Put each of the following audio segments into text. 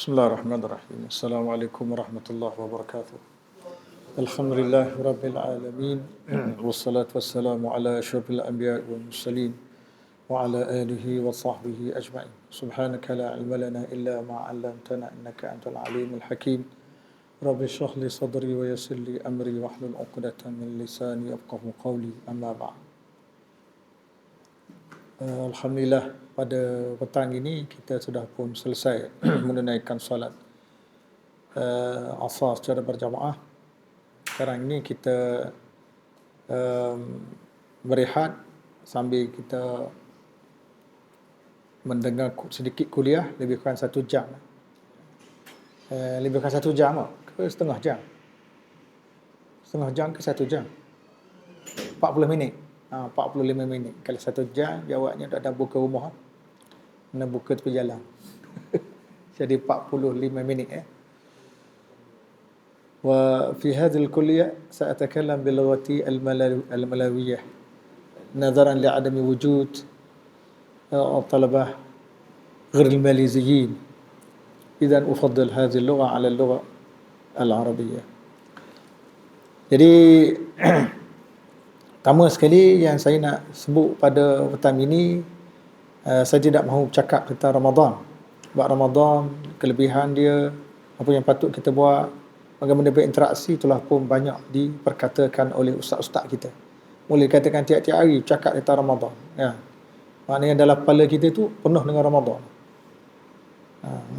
Bismillahirrahmanirrahim. Assalamualaikum warahmatullahi wabarakatuh. Alhamdulillah rabbil alamin. Wassalatu wassalamu ala asyrafil anbiya'i wal mursalin wa ala alihi wa sahbihi ajma'in. Subhanaka la ilma lana illa ma 'allamtana innaka antal alimul hakim. Rabbi shrah li sadri wa yassir li amri wahlul 'uqdatam min lisani yafqahu qawli. Amma ba'd. Alhamdulillah, pada petang ini kita sudah pun selesai menunaikan solat asar secara berjamaah. Sekarang ini kita berehat sambil kita mendengar sedikit kuliah, lebih kurang 1 jam. Lebih kurang 1 jam ke setengah jam? Setengah jam ke 1 jam? 40 minit. 45 minit. Kalau 1 jam, jawabnya dah buka rumah. Nak buka tepi jalan. Jadi 45 minit. وفي هذه الكلية سأتكلم بلغة الملوية نظرا لعدم وجود الطلبة غير الماليزيين. إذن أفضل هذه اللغة على اللغة العربية. Jadi pertama sekali yang saya nak sebut pada petang ini, saya tidak mahu cakap tentang Ramadan. Sebab Ramadan, kelebihan dia, apa yang patut kita buat, bagaimana berinteraksi, itulah pun banyak diperkatakan oleh ustaz-ustaz kita. Boleh katakan tiap-tiap hari cakap tentang Ramadan. Ya. Maknanya dalam kepala kita tu penuh dengan Ramadan.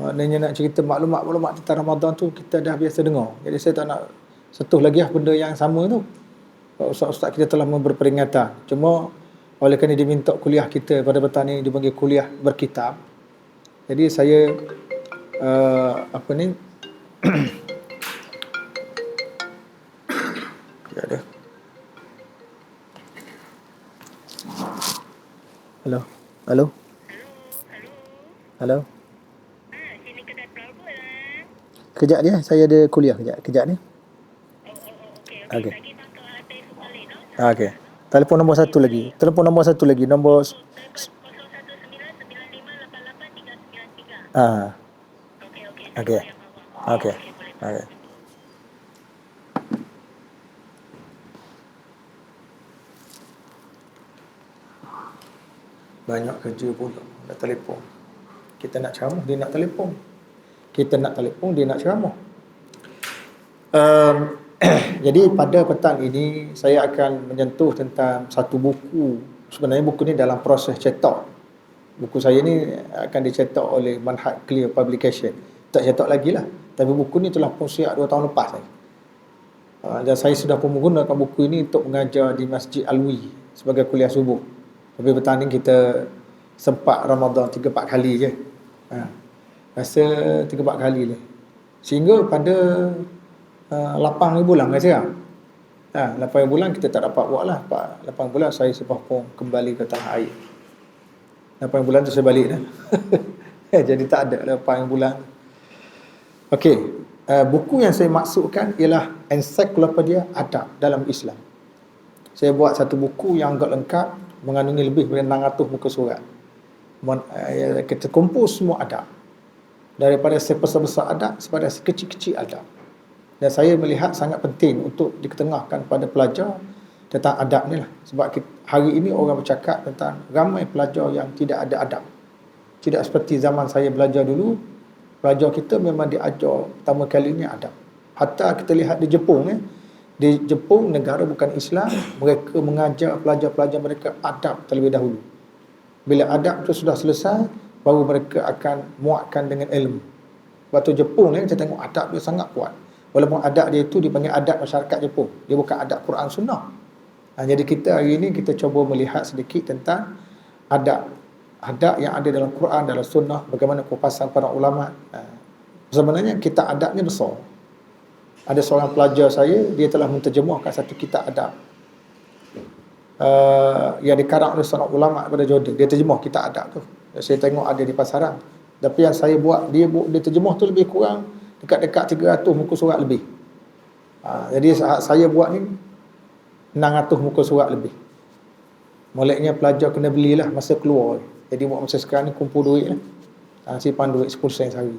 Maknanya nak cerita maklumat-maklumat tentang Ramadan tu kita dah biasa dengar. Jadi saya tak nak sentuh lagi benda yang sama tu. Ustaz-ustaz kita telah memberi peringatan. Cuma oleh kerana diminta kuliah kita pada petang ni dipanggil kuliah berkitab. Jadi saya ada. Halo. Halo. Halo. Sini kedai pelabu lah. Kejap dia, saya ada kuliah kejap ni. Okey. Okey. Lagi untuk atas sekali, no? Okey. Telefon nombor satu lagi. Nombor 019995889393. Okey. Okey. Boleh. Banyak kerja pula nak telefon. Kita nak ceramah, dia nak telefon. Kita nak telefon, dia nak ceramah. Jadi pada petang ini saya akan menyentuh tentang satu buku. Sebenarnya buku ni dalam proses cetak. Buku saya ni akan dicetak oleh Manhaj Clear Publication. Tak cetak lagi lah. Tapi buku ni telah pun siap 2 tahun lepas. Dan saya sudah pun menggunakan buku ini untuk mengajar di Masjid Alwi sebagai kuliah subuh. Tapi petang ni kita sempat Ramadan 3-4 kali je. Rasa 3-4 kali je. Sehingga pada 8 bulan kan saya. 8 bulan kita tak dapat buat lah. 8 bulan saya sebab pun kembali ke tanah air. 8 bulan tu saya balik dah. Jadi tak ada 8 bulan. Okey. Buku yang saya maksudkan ialah Ensiklopedia Adab dalam Islam. Saya buat satu buku yang agak lengkap, mengandungi lebih daripada 600 muka surat. Kita kumpul semua adab. Daripada sebesar-besar adab kepada sekecil-kecil adab. Dan saya melihat sangat penting untuk diketengahkan pada pelajar tentang adab ni lah. Sebab hari ini orang bercakap tentang ramai pelajar yang tidak ada adab. Tidak seperti zaman saya belajar dulu. Pelajar kita memang diajar pertama kalinya adab. Hatta kita lihat di Jepun di Jepun, negara bukan Islam, mereka mengajar pelajar-pelajar mereka adab terlebih dahulu. Bila adab itu sudah selesai, baru mereka akan muatkan dengan ilmu. Waktu Jepun kita tengok adab dia sangat kuat. Walaupun adab dia itu dipanggil adab masyarakat Jepun, dia bukan adab Quran Sunnah. Jadi kita hari ini kita cuba melihat sedikit tentang adab yang ada dalam Quran, dalam Sunnah, bagaimana kupasan para ulama. Sebenarnya kitab adab ni besar. Ada seorang pelajar saya, dia telah menterjemahkan satu kitab adab yang dikarang oleh seorang ulama pada Jordan. Dia terjemah kitab adab tu. Saya tengok ada di pasaran. Tapi yang saya buat, dia terjemah tu lebih kurang dekat-dekat 300 muka surat lebih. Jadi saya buat ni 600 muka surat lebih. Moleknya pelajar kena belilah masa keluar. Jadi buat masa sekarang ni kumpul duit lah. Simpan duit 10 sen sehari.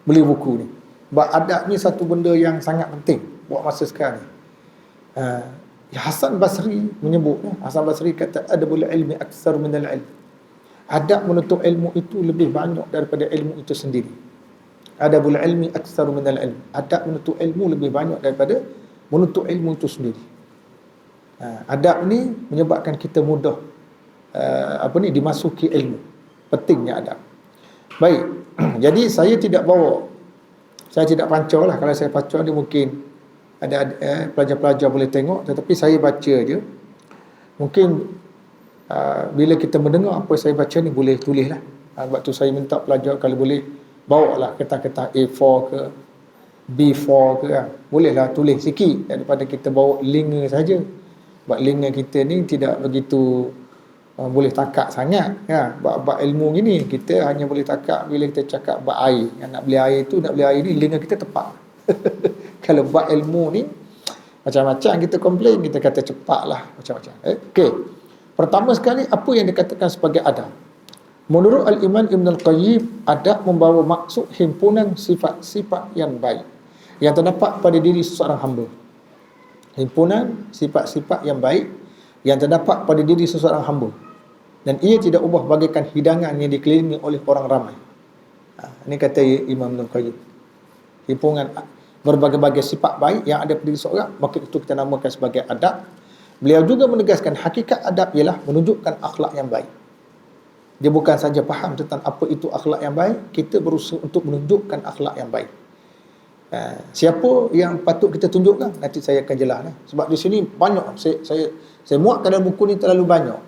beli buku ni. Sebab adab ni satu benda yang sangat penting buat masa sekarang ni. Hasan Basri menyebut, Hasan Basri kata adabul ilmi aksar minal ilm. Adab menuntut ilmu itu lebih banyak daripada ilmu itu sendiri. Adabul ilmi aksar minal ilm. Adab menuntut ilmu lebih banyak daripada menuntut ilmu itu sendiri. Adab ni menyebabkan kita mudah dimasuki ilmu. Pentingnya adab. Baik. Jadi saya tidak pancau lah. Kalau saya pancau dia mungkin ada pelajar-pelajar boleh tengok, tetapi saya baca je. Mungkin bila kita mendengar apa saya baca ni boleh tulis lah. Sebab tu saya minta pelajar kalau boleh bawa lah kertas-kertas A4 ke B4 ke bolehlah tulis sikit daripada kita bawa linga saja. Sebab linga kita ni tidak begitu boleh takak sangat bab ilmu gini. Kita hanya boleh takak bila kita cakap bab air. Nak beli air ni linga kita tepat. Kalau bab ilmu ni macam-macam kita komplain, kita kata cepat lah macam-macam. Okey. Pertama sekali, apa yang dikatakan sebagai adab? Menurut Al-Imam Ibn Al-Qayyim, adab membawa maksud himpunan sifat-sifat yang baik yang terdapat pada diri seseorang hamba. Himpunan sifat-sifat yang baik yang terdapat pada diri seseorang hamba, dan ia tidak ubah bagaikan hidangan yang dikelilingi oleh orang ramai. Ini kata Imam Ibn Al-Qayyim. Himpunan berbagai-bagai sifat baik yang ada pada diri seorang, maka itu kita namakan sebagai adab. Beliau juga menegaskan hakikat adab ialah menunjukkan akhlak yang baik. Dia bukan saja faham tentang apa itu akhlak yang baik, kita berusaha untuk menunjukkan akhlak yang baik. Siapa yang patut kita tunjukkan? Nanti saya akan jelaskan. Sebab di sini banyak, saya muatkan dalam buku ni terlalu banyak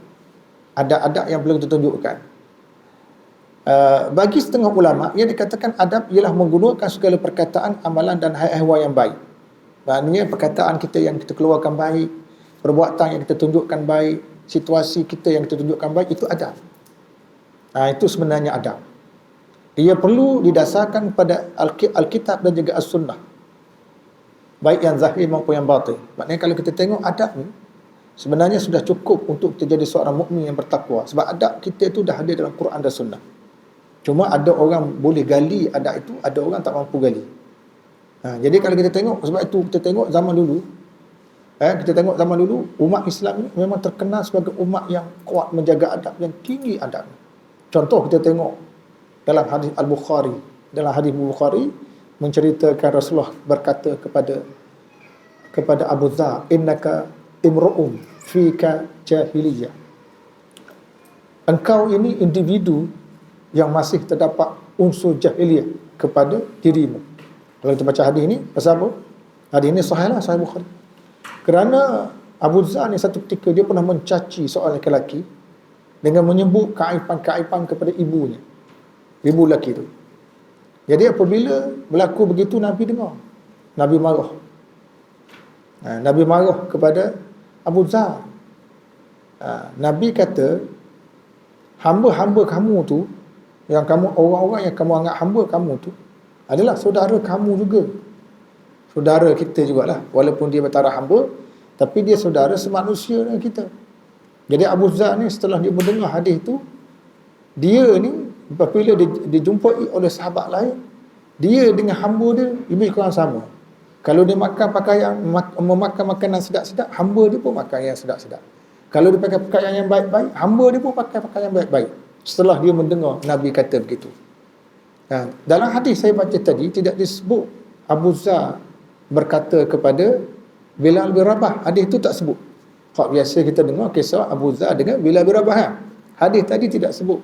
adab-adab yang perlu kita tunjukkan. Bagi setengah ulama, yang dikatakan adab ialah menggunakan segala perkataan, amalan dan hal-hal yang baik. Maknanya perkataan kita yang kita keluarkan baik, perbuatan yang kita tunjukkan baik, situasi kita yang kita tunjukkan baik, itu adab. Itu sebenarnya adab. Dia perlu didasarkan pada Alkitab dan juga As-Sunnah, baik yang zahir maupun yang batin. Maknanya kalau kita tengok adab ni, sebenarnya sudah cukup untuk kita jadi seorang mukmin yang bertakwa. Sebab adab kita itu dah ada dalam Quran dan Sunnah. Cuma ada orang boleh gali adab itu, ada orang tak mampu gali. Jadi kalau kita tengok, sebab itu kita tengok zaman dulu, umat Islam ini memang terkenal sebagai umat yang kuat menjaga adab, yang tinggi adab. Contoh kita tengok dalam hadis Al-Bukhari. Dalam hadis Al-Bukhari menceritakan Rasulullah berkata kepada Abu Dzar, innaka imru'un fika jahiliyah. Engkau ini individu yang masih terdapat unsur jahiliyah kepada dirimu. Kalau kita baca hadis ini, pasal apa? Hadis ini sahih lah, sahih Bukhari. Kerana Abu Dzar ni satu ketika dia pernah mencaci seorang lelaki dengan menyebut keaiban-keaiban kepada ibunya, ibu lelaki tu. Jadi apabila berlaku begitu, Nabi dengar, Nabi marah. Nabi marah kepada Abu Dzar. Nabi kata, hamba-hamba kamu tu, yang kamu, orang-orang yang kamu anggap hamba kamu tu adalah saudara kamu juga, saudara kita jugalah. Walaupun dia bertaraf hamba, tapi dia saudara semanusia dengan kita. Jadi Abu Dzar ni setelah dia mendengar hadis tu, dia ni apabila dijumpai oleh sahabat lain, dia dengan hamba dia lebih kurang sama. Kalau dia makan memakan makanan sedap-sedap, hamba dia pun makan yang sedap-sedap. Kalau dia pakai pakaian yang baik-baik, hamba dia pun pakai pakaian yang baik-baik. Setelah dia mendengar Nabi kata begitu. Dalam hadis saya baca tadi tidak disebut Abu Dzar berkata kepada Bilal bin Rabah. Hadis itu tak sebut. Kalau biasa kita dengar kisah Abu Dzar dengan Bilal bin Rabah. Hadis tadi tidak sebut.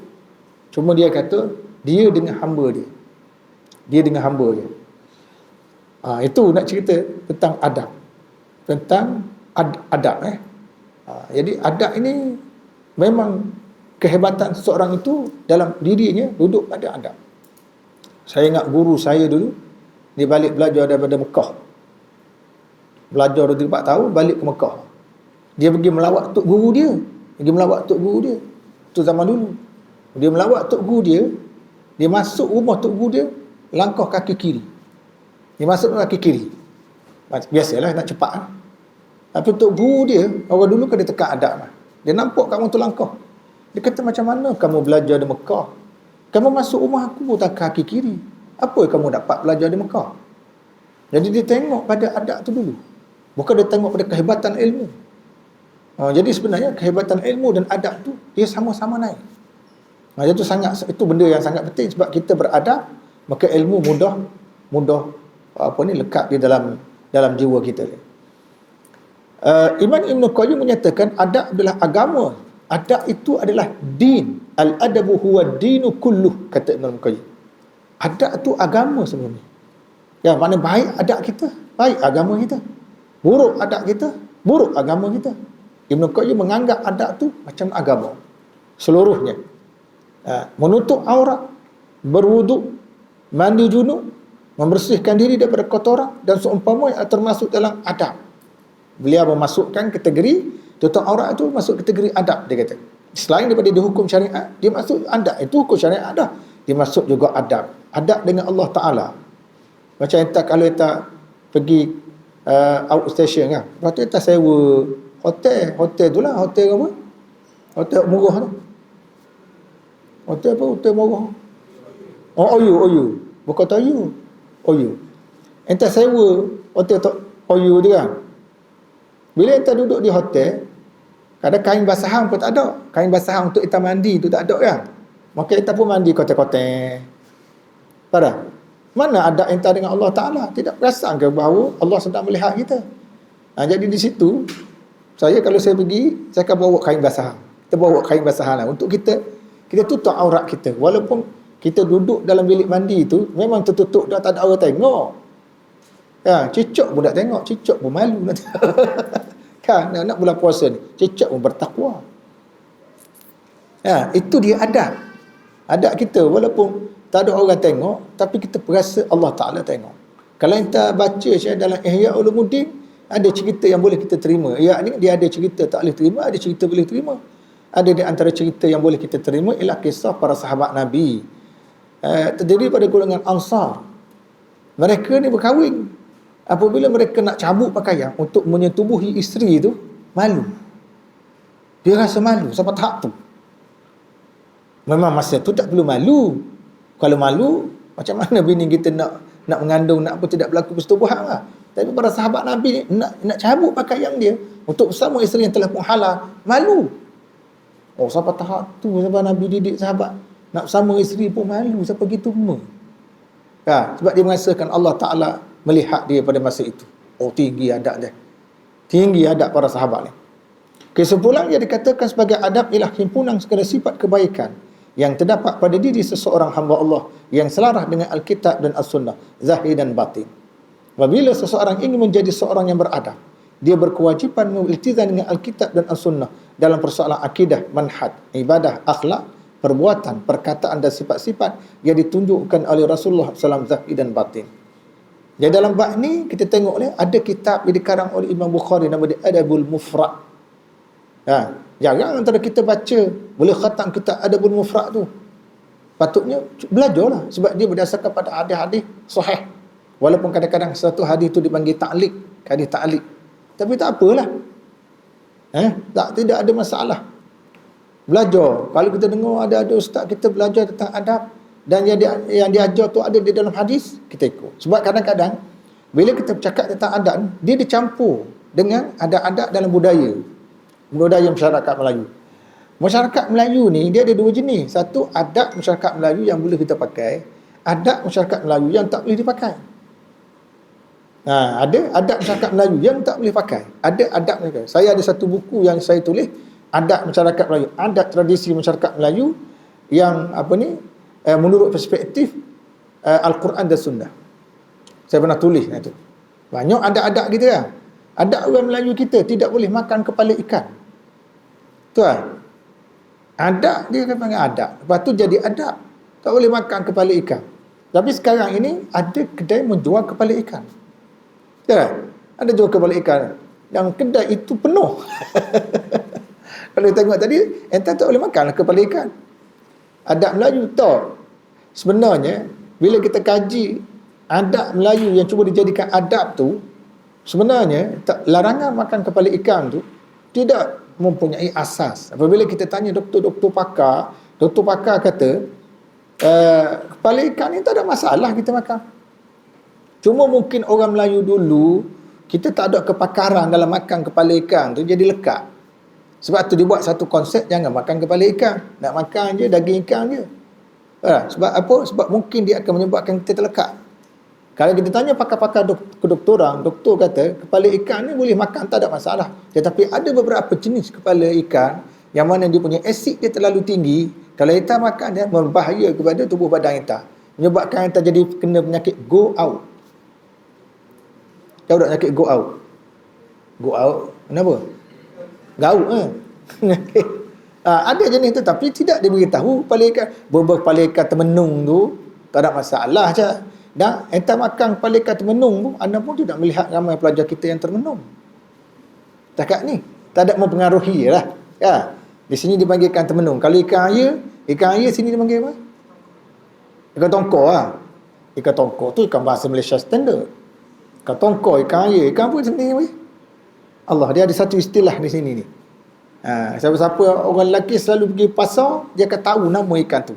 Cuma dia kata dia dengan hamba dia. Dia dengan hamba dia. Itu nak cerita tentang adab. Tentang adab. Jadi adab ini memang kehebatan seseorang itu dalam dirinya duduk pada adab. Saya ingat guru saya dulu, dia balik belajar daripada Mekah. Belajar 24 tahun, balik ke Mekah. Dia pergi melawat tok guru dia. Itu zaman dulu. Dia melawat tok guru dia, dia masuk rumah tok guru dia, langkah kaki kiri. Dia masuk kaki kiri. Biasalah nak cepat kan. Tapi tok guru dia, orang dulu kan dia tekan adab lah. Dia nampak kamu tu langkah. Dia kata, macam mana kamu belajar di Mekah? Kamu masuk rumah aku tak kaki kiri. Apa yang kamu dapat belajar di Mekah? Jadi dia tengok pada adab tu dulu. Bukan dia tengok pada kehebatan ilmu. Jadi sebenarnya kehebatan ilmu dan adab tu dia sama-sama naik. Itu benda yang sangat penting sebab kita beradab, maka ilmu mudah lekat di dalam jiwa kita. Imam Ibn Qayyim menyatakan adab adalah agama. Adab itu adalah din. Al-adabu huwa dinu kulluh, kata Ibn Qayyim. Adab tu agama sebenarnya. Ya, mana baik adab kita, baik agama kita. Buruk adab kita, buruk agama kita. Ibn Qayyim menganggap adab tu macam agama seluruhnya. Menutup aurat, berwuduk, mandi junub, membersihkan diri daripada kotoran dan seumpama yang termasuk dalam adab. Beliau memasukkan kategori tutup aurat itu masuk kategori adab, dia kata. Selain daripada dihukum syariat, dia masuk adab. Itu hukum syariat dah. Dia masuk juga adab. Adab dengan Allah Ta'ala. Macam kalau kita pergi outstation kan. Lepas tu kita sewa hotel tu lah. Hotel apa? Hotel murah tu. Hotel apa? Hotel murah. OU. Bukan OU. OU. Kita sewa hotel OU tu kan. Bila kita duduk di hotel, kadang kain basahan pun tak ada. Kain basahan untuk kita mandi tu tak ada kan. Maka kita pun mandi kotak-kotak. Pada mana ada kita dengan Allah Ta'ala? Tidak perasan ke bahawa Allah sedang melihat kita? Jadi di situ, kalau saya pergi, saya akan bawa kain basahan. Kita bawa kain basahan lah untuk kita tutup aurat kita. Walaupun kita duduk dalam bilik mandi tu, memang tertutup dah, tak ada orang tengok. Cicak pun tak tengok, cicak pun malu nanti. Kan, nak bulan puasa ni, cicak pun bertakwa. Itu dia adab. Adab kita, walaupun tak ada orang tengok, tapi kita perasa Allah Ta'ala tengok. Kalau kita baca dalam Ihya Ulumuddin, ada cerita yang boleh kita terima. Dia ada cerita tak boleh terima, ada cerita boleh terima. Ada di antara cerita yang boleh kita terima ialah kisah para sahabat Nabi. Terdiri pada golongan Ansar. Mereka ni berkahwin. Apabila mereka nak cabut pakaian untuk menyetubuhi isteri tu, malu. Dia rasa malu sampai tahap tu. Memang masa tu tak perlu malu. Kalau malu, macam mana bini kita nak mengandung, nak apa, tidak berlaku persetubuhan lah. Tapi para sahabat Nabi ni nak cabut pakaian dia untuk bersama isteri yang telah pun halal, malu. Sampai tahap tu sampai Nabi didik sahabat nak bersama isteri pun malu sampai gitu semua. Sebab dia merasakan Allah Ta'ala melihat dia pada masa itu. Tinggi adab dia. Tinggi adab para sahabat ni. Kesimpulan yang dikatakan sebagai adab ialah himpunan segala sifat kebaikan yang terdapat pada diri seseorang hamba Allah yang selaras dengan Alkitab dan As-Sunnah, zahir dan batin. Apabila seseorang ingin menjadi seorang yang beradab, dia berkewajipan mengiltizam dengan Alkitab dan As-Sunnah dalam persoalan akidah, manhaj, ibadah, akhlak, perbuatan, perkataan dan sifat-sifat yang ditunjukkan oleh Rasulullah SAW zahir dan batin. Jadi dalam bab ni kita tengok ada kitab yang dikarang oleh Imam Bukhari nama dia Adabul Mufrad. Jarang antara kita baca boleh khatam kitab Adabul Mufrad tu. Patutnya belajarlah sebab dia berdasarkan pada hadis-hadis sahih. Walaupun kadang-kadang satu hadis tu dipanggil ta'liq, hadis ta'liq. Tapi tak apalah. Tidak ada masalah. Belajar. Kalau kita dengar ada ustaz kita belajar tentang adab dan yang diajar tu ada di dalam hadis, kita ikut. Sebab kadang-kadang bila kita bercakap tentang adab, dia dicampur dengan adab-adab dalam budaya masyarakat Melayu. Masyarakat Melayu ni dia ada dua jenis. Satu, adab masyarakat Melayu yang boleh kita pakai, adab masyarakat Melayu yang tak boleh dipakai. Ada adab masyarakat Melayu yang tak boleh pakai. Ada adab mereka. Saya ada satu buku yang saya tulis, adab masyarakat Melayu, adab tradisi masyarakat Melayu yang menurut perspektif Al-Quran dan Sunnah. Saya pernah tulis itu. Banyak adab-adab kita lah. Adab orang Melayu kita tidak boleh makan kepala ikan. Tuan. Adab dia akan panggil adab. Lepas tu jadi adab. Tak boleh makan kepala ikan. Tapi sekarang ini ada kedai menjual kepala ikan. Tuan. Ada jual kepala ikan. Yang kedai itu penuh. Kalau tengok tadi, entah tak boleh makan kepala ikan. Adab Melayu tak. Sebenarnya bila kita kaji adab Melayu yang cuba dijadikan adab tu, sebenarnya larangan makan kepala ikan tu tidak mempunyai asas. Apabila kita tanya doktor pakar kata Kepala ikan ni tak ada masalah kita makan. Cuma mungkin orang Melayu dulu, kita tak ada kepakaran dalam makan kepala ikan tu, jadi lekat. Sebab tu dia buat satu konsep, jangan makan kepala ikan. Nak makan je daging ikan je. Sebab apa? Sebab mungkin dia akan menyebabkan kita terlekat. Kalau kita tanya pakar-pakar kedoktoran, doktor kata kepala ikan ni boleh makan, tak ada masalah. Tetapi ada beberapa jenis kepala ikan yang mana dia punya asid dia terlalu tinggi. Kalau kita makan dia berbahaya kepada tubuh badan kita. Menyebabkan kita jadi kena penyakit go out. Tahu tak penyakit go out? Go out kenapa? Gaut ada jenis tu tapi tidak diberitahu kepala ikan. Kepala ikan termenung tu tak ada masalah je. Dan enta makan kepala ikan termenung pun, anda pun tidak melihat ramai pelajar kita yang termenung. Takat ni tak ada mempengaruhi lah. Ya. Di sini dipanggil ikan termenung. Kalau ikan air sini dipanggil apa? Ikan tongkor lah. Ikan tongkor tu ikan bahasa Malaysia standard. Ikan tongkor, ikan air, ikan apa sendiri? Allah, dia ada satu istilah di sini ni. Siapa-siapa orang lelaki selalu pergi pasar, dia akan tahu nama ikan tu.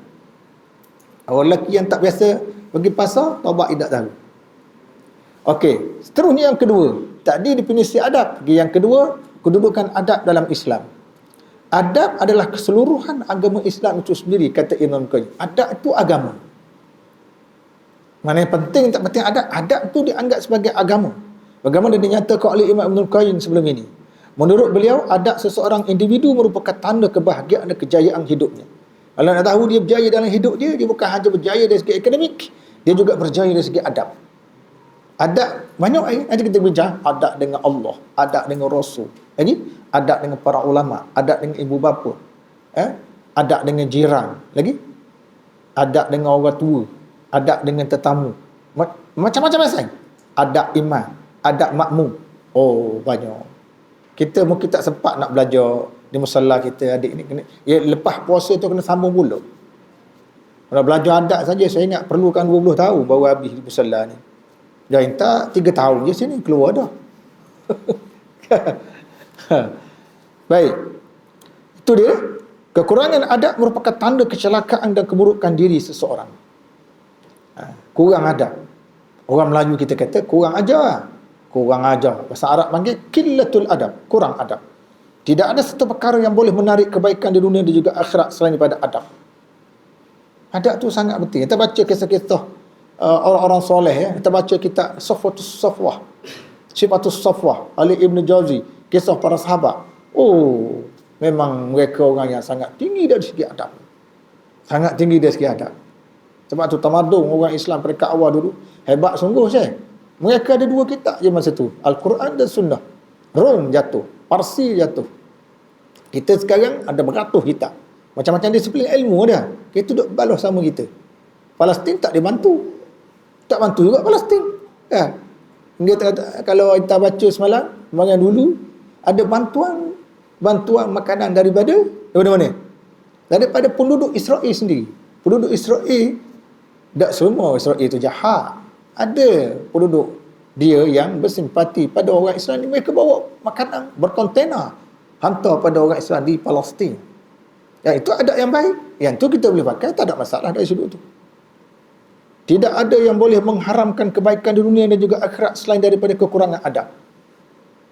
Orang lelaki yang tak biasa pergi pasar, taubat tidak tahu. Okey, seterusnya yang kedua. Tadi definisi adab. Yang kedua, kedudukan adab dalam Islam. Adab adalah keseluruhan agama Islam itu sendiri, kata Imam Qayyim. Adab itu agama. Mana yang penting, tak penting adab. Adab itu dianggap sebagai agama. Bagaimana dinyatakan oleh Imam Ibn Qayyim sebelum ini. Menurut beliau, adab seseorang individu merupakan tanda kebahagiaan dan kejayaan hidupnya. Kalau nak tahu dia berjaya dalam hidup dia bukan hanya berjaya dari segi akademik, dia juga berjaya dari segi adab. Adab, banyak ayat nanti kita bincang. Adab dengan Allah, adab dengan Rasul, lagi adab dengan para ulama, adab dengan ibu bapa, adab dengan jiran, lagi adab dengan orang tua, adab dengan tetamu, macam-macam asal. Adab imam, adab makmum. Oh, banyak. Kita mungkin tak sempat nak belajar di musalla kita. Adik ni kena, lepas puasa tu kena sambung pula. Kalau belajar adab saja, saya ingat perlukan 20 tahun baru habis di musalla ni. Jangan tak 3 tahun je sini keluar dah. Baik, itu dia. Kekurangan adab merupakan tanda kecelakaan dan keburukan diri seseorang. Kurang adab. Orang Melayu kita kata kurang ajar. Kurang ajar. Bahasa Arab panggil qillatul adab, kurang adab. Tidak ada satu perkara yang boleh menarik kebaikan di dunia dan juga akhirat selain daripada adab. Adab tu sangat penting. Kita baca kisah-kisah orang-orang soleh, ya. Kita baca kitab Sifatus Safwah oleh Ibn Jauzi, kisah para sahabat. Oh, memang mereka orang yang sangat tinggi dari segi adab. Sangat tinggi dari segi adab. Sebab tu tamadun orang Islam mereka awal dulu hebat sungguh saya. Mereka ada 2 kitab je masa tu, Al-Quran dan Sunnah. Rom jatuh, Parsi jatuh. Kita sekarang ada beratus kitab. Macam-macam disiplin ilmu ada. Kita duduk balas sama kita. Palestin tak dibantu. Tak bantu juga Palestin. Ya. Kalau kita baca semalam, kemarin dulu, ada bantuan makanan daripada mana? Daripada penduduk Israel sendiri. Penduduk Israel, tak semua Israel itu jahat. Ada penduduk dia yang bersimpati pada orang Islam ni, mereka bawa makanan berkontena hantar pada orang Islam di Palestin. Ya, itu adab yang baik. Yang tu kita boleh pakai, tak ada masalah dari sudut tu. Tidak ada yang boleh mengharamkan kebaikan di dunia dan juga akhirat selain daripada kekurangan adab.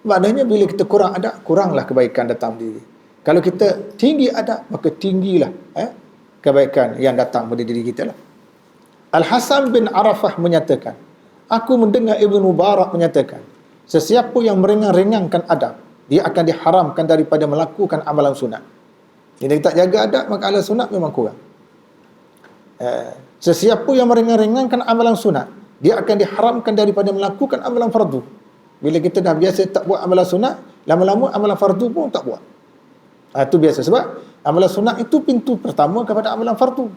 Maknanya bila kita kurang adab, kuranglah kebaikan datang diri. Kalau kita tinggi adab, maka tinggilah kebaikan yang datang pada diri kita lah. Al-Hasan bin Arafah menyatakan, aku mendengar Ibn Mubarak menyatakan, sesiapa yang meringan-ringankan adab, dia akan diharamkan daripada melakukan amalan sunat. Jadi kita tak jaga adab, maka amalan sunat memang kurang. Sesiapa yang meringan-ringankan amalan sunat, dia akan diharamkan daripada melakukan amalan fardu. Bila kita dah biasa tak buat amalan sunat, lama-lama amalan fardu pun tak buat. Itu biasa. Sebab amalan sunat itu pintu pertama kepada amalan fardu.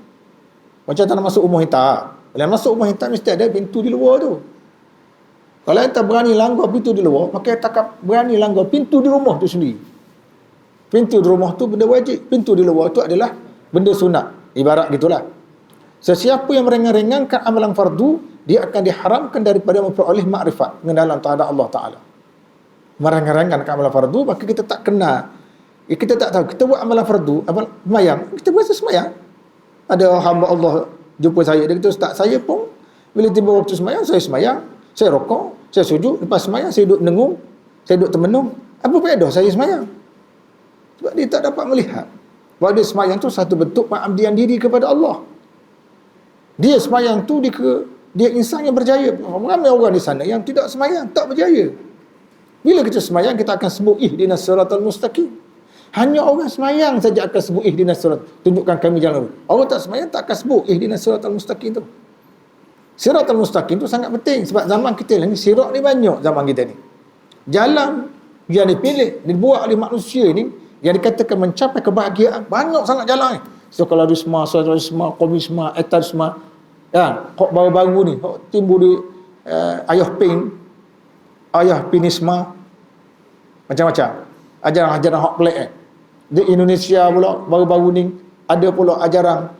Macam tak nak masuk rumah hitam. Bila masuk rumah hitam, mesti ada pintu di luar tu. Kalau kita berani langgar pintu di luar, maka kita akan berani langgar pintu di rumah tu sendiri. Pintu di rumah tu benda wajib. Pintu di luar tu adalah benda sunat. Ibarat gitulah. Sesiapa yang meringan-ringankan amalan fardu, dia akan diharamkan daripada memperoleh makrifat, pengenalan terhadap Allah Ta'ala. Meringan-ringankan amalan fardu, maka kita tak kenal. Kita tak tahu. Kita buat amalan fardu, amalan semayang, kita biasa semayang. Ada hamba Allah jumpa saya. Dia kata, Ustaz, saya pun bila tiba waktu sembahyang, saya rokok, saya sujud, lepas sembahyang saya duduk mendengung, saya duduk termenung. Apa faedah saya sembahyang? Sebab dia tak dapat melihat bahawa dia sembahyang tu satu bentuk pengabdian diri kepada Allah. Dia sembahyang tu dia insan yang berjaya. Ramai orang di sana yang tidak sembahyang, tak berjaya. Bila kita sembahyang, kita akan sebut ihdinas siratal mustaqim. Hanya orang sembahyang saja akan sebut ihdinas sirat, tunjukkan kami jalan lurus. Orang tak sembahyang tak akan sebut ihdinas siratal mustaqim tu. Siratal mustaqim tu sangat penting sebab zaman kita ni sirat ni banyak zaman kita ni. Jalan yang dipilih, dibuat oleh manusia ni yang dikatakan mencapai kebahagiaan, banyak sangat jalan ni. Sekularisme, sosialisme, komunisme, etarisme, kan? Hak baru-baru ni, hak timbul di ayah pinisme, macam-macam. Ajaran-ajaran hak pelik Di Indonesia pula baru-baru ni ada pula ajaran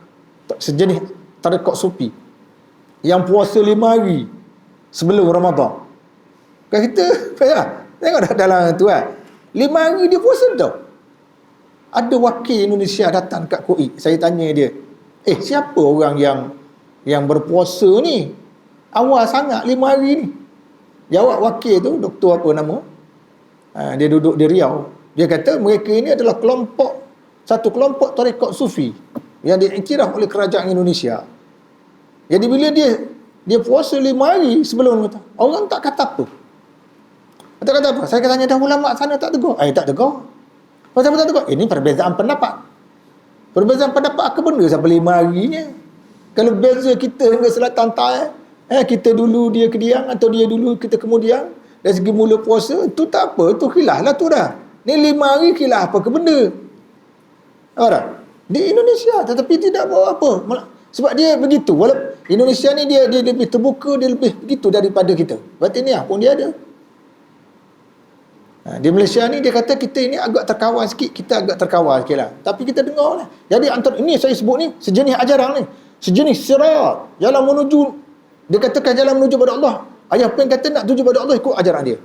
sejenis tarekat sufi yang puasa 5 hari sebelum Ramadan. Kan kita tengok dah dalam tu 5 hari dia puasa tau. Ada wakil Indonesia datang kat KOI. Saya tanya dia, siapa orang yang berpuasa ni awal sangat 5 hari ni? Jawab wakil tu, doktor apa nama, dia duduk di Riau. Dia kata mereka ini adalah satu kelompok tarekat sufi yang diiktiraf oleh kerajaan Indonesia. Jadi bila dia puasa 5 hari sebelum kata, orang tak kata apa. Tak kata apa. Saya tanya dah ulama sana tak tegur. Tak tegur. Pasal apa tak tegur? Ini perbezaan pendapat. Perbezaan pendapat apa benda sampai 5 harinya? Kalau beza kita hingga selatan Thai, kita dulu dia kediang atau dia dulu kita kemudian, dari segi mula puasa, tu tak apa, tu khilaf lah tu dah. Ni 5 hari khilaf apa ke benda? Di Indonesia tetapi tidak bawa apa. Sebab dia begitu. Walaupun Indonesia ni dia lebih terbuka, dia lebih begitu daripada kita. Berarti ni pun dia ada. Di Malaysia ni dia kata kita ini agak terkawal sikit, kita agak terkawal sikit lah. Tapi kita dengar lah. Jadi antara ini saya sebut ni sejenis ajaran ni, sejenis sirat, jalan menuju, dia katakan jalan menuju pada Allah. Ayah Pen kata nak tuju pada Allah, ikut ajaran dia.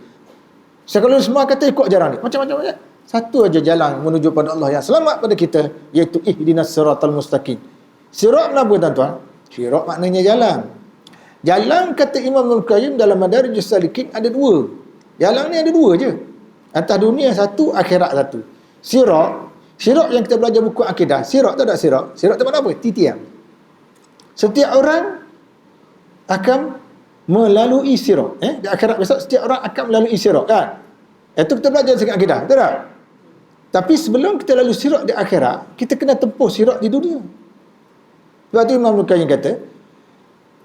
Sekularisme kata ikut ajaran dia. Macam-macam aja. Satu aja jalan menuju pada Allah yang selamat pada kita, iaitu ihdinas siratal mustaqim. Sirat apa tuan-tuan? Sirat maknanya jalan. Jalan kata Imam Ibnul Qayyim dalam Madarijus Salikin ada 2. Jalan ni ada 2 je. Atas dunia satu, akhirat satu. Sirat yang kita belajar buku akidah. Sirat tak ada sirat. Sirat tu mana apa? Titian. Setiap orang akan melalui sirat. Di akhirat besok setiap orang akan melalui sirat, kan? Itu kita belajar sikit akidah, betul tak? Tapi sebelum kita lalu sirat di akhirat, kita kena tempuh sirat di dunia. Sebab tu Imam Ibnul Qayyim kata,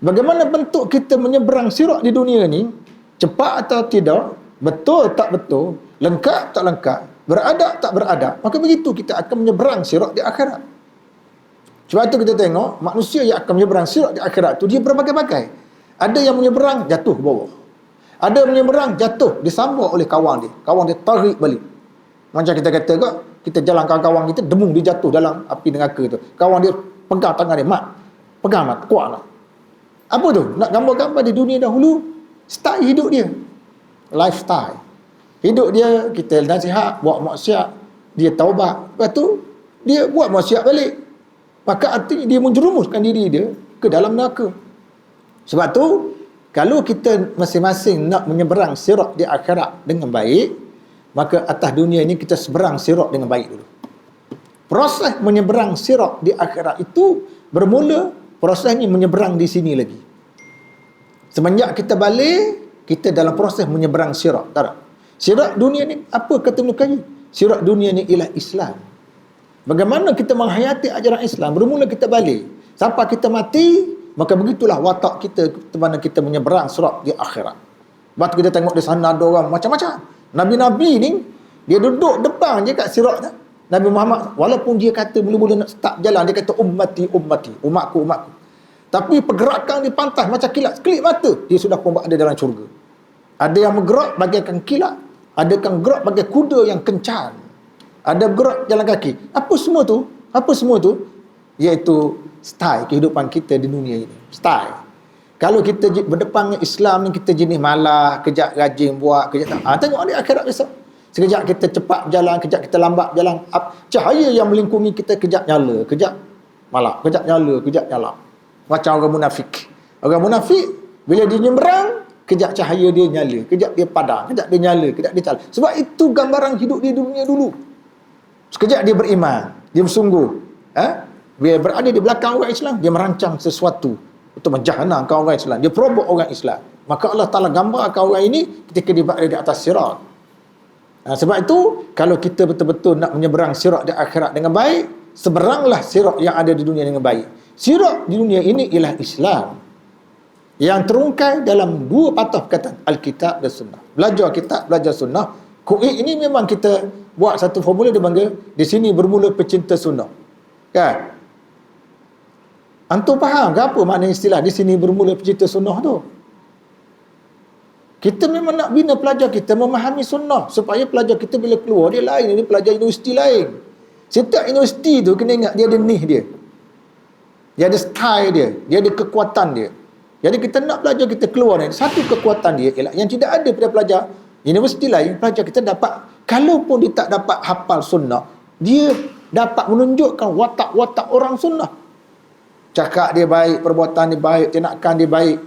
bagaimana bentuk kita menyeberang sirat di dunia ni, cepat atau tidak, betul tak betul, lengkap tak lengkap, beradab tak beradab, maka begitu kita akan menyeberang sirat di akhirat. Sebab tu kita tengok manusia yang akan menyeberang sirat di akhirat tu dia berbagai-bagai. Ada yang menyeberang jatuh ke bawah, ada yang menyeberang jatuh disambut oleh kawan dia tarik balik. Macam kita kata kak, kita jalan kawan kita demung dia jatuh dalam api neraka tu, kawan dia pegang tangan dia, pegang kuat lah. Apa tu? Nak gambar-gambar di dunia dahulu style hidup dia, lifestyle hidup dia. Kita nasihat buat maksiat, dia taubat, lepas tu dia buat maksiat balik, maka artinya dia menjerumuskan diri dia ke dalam neraka. Sebab tu kalau kita masing-masing nak menyeberang sirat di akhirat dengan baik, maka atas dunia ini kita seberang sirat dengan baik dulu. Proses menyeberang sirat di akhirat itu bermula prosesnya menyeberang di sini lagi. Semenjak kita balik, kita dalam proses menyeberang sirat. Tak? Sirat dunia ni apa kata Ibnul Qayyim? Sirat dunia ni ialah Islam. Bagaimana kita menghayati ajaran Islam? Bermula kita balik. Sampai kita mati, maka begitulah watak kita ke mana kita menyeberang sirat di akhirat. Lepas tu kita tengok di sana ada orang macam-macam. Nabi-Nabi ni, dia duduk depan je kat sirat tu. Nabi Muhammad, walaupun dia kata mula-mula nak start jalan, dia kata ummati, umatku. Tapi pergerakan di pantas macam kilat, sekelip mata, dia sudah pun ada dalam syurga. Ada yang bergerak bagaikan kilat, ada yang bergerak bagai kuda yang kencan, ada bergerak jalan kaki. Apa semua tu? Iaitu style kehidupan kita di dunia ini. Style. Kalau kita berdepan dengan Islam ni, kita jenis malas, kejap rajin buat, kejap tak. Tengok di akhirat besok. Sekejap kita cepat berjalan, kejap kita lambat berjalan. Cahaya yang melingkungi kita kejap nyala, kejap malap, kejap nyala, kejap nyala. Macam orang munafik. Orang munafik, bila dia nyeberang, kejap cahaya dia nyala, kejap dia padam, kejap dia nyala, kejap dia nyala. Sebab itu gambaran hidup dia dunia dulu. Sekejap dia beriman, dia bersungguh. Bila berada di belakang orang Islam, dia merancang sesuatu untuk menjahannamkan orang Islam. Dia perobok orang Islam. Maka Allah Ta'ala gambarkan orang ini ketika dia berada di atas sirat. Sebab itu, kalau kita betul-betul nak menyeberang sirat di akhirat dengan baik, seberanglah sirat yang ada di dunia dengan baik. Sirat di dunia ini ialah Islam yang terungkai dalam dua patah perkataan, Alkitab dan Sunnah. Belajar kitab, belajar Sunnah. Kuih ini memang kita buat satu formula, dia panggil di sini bermula pecinta Sunnah. Kan? Antum faham ke apa makna istilah di sini bermula pecinta Sunnah tu? Kita memang nak bina pelajar kita memahami Sunnah, supaya pelajar kita bila keluar dia lain, dia pelajar universiti lain. Setiap universiti tu kena ingat dia ada nih dia. Dia ada style dia, dia ada kekuatan dia. Jadi kita nak pelajar kita keluar ni, satu kekuatan dia ialah yang tidak ada pada pelajar universiti lain. Pelajar kita dapat, kalaupun dia tak dapat hafal Sunnah, dia dapat menunjukkan watak-watak orang Sunnah. Cakap dia baik, perbuatan dia baik, tindakan dia baik.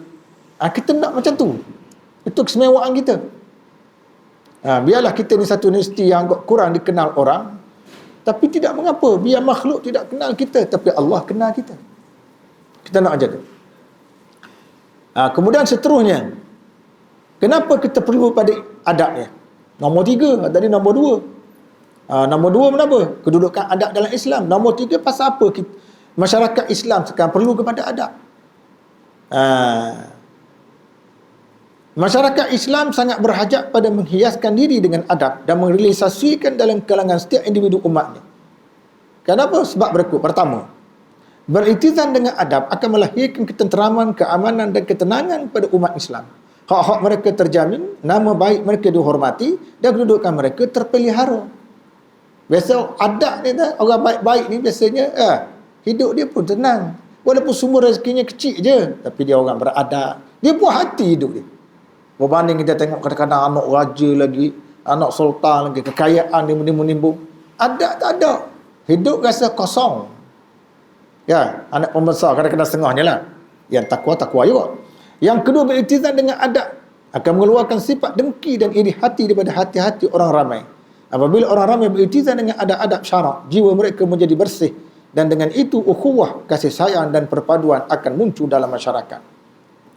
Kita nak macam tu. Itu kesemewaan kita. Biarlah kita ni satu universiti yang kurang dikenal orang, tapi tidak mengapa. Biar makhluk tidak kenal kita, tapi Allah kenal kita. Kita nak jaga. Kemudian seterusnya, kenapa kita perlu pada adabnya? Nombor 3, tadi nombor 2. Nombor 2 kenapa? Kedudukan adab dalam Islam. Nombor 3, pasal apa masyarakat Islam sekarang perlu kepada adab? Masyarakat Islam sangat berhajat pada menghiaskan diri dengan adab dan merealisasikan dalam kalangan setiap individu umatnya. Kenapa? Sebab berikut. Pertama, beritizan dengan adab akan melahirkan ketenteraman, keamanan dan ketenangan pada umat Islam. Hak-hak mereka terjamin, nama baik mereka dihormati dan kedudukan mereka terpelihara. Biasa adab ni, orang baik-baik ni biasanya hidup dia pun tenang. Walaupun sumber rezekinya kecil je, tapi dia orang beradab. Dia puas hati hidup dia. Berbanding kita tengok kadang-kadang anak raja lagi, anak sultan lagi, kekayaan dia menimbun-nimbun. Adab tak ada. Hidup rasa kosong. Ya, anak pembesar kadang-kadang setengahnya lah. Yang takwa juga. Yang kedua, beritizan dengan adab akan mengeluarkan sifat dengki dan iri hati daripada hati-hati orang ramai. Apabila orang ramai beritizan dengan adab-adab syarak, jiwa mereka menjadi bersih, dan dengan itu ukhuwah, kasih sayang dan perpaduan akan muncul dalam masyarakat.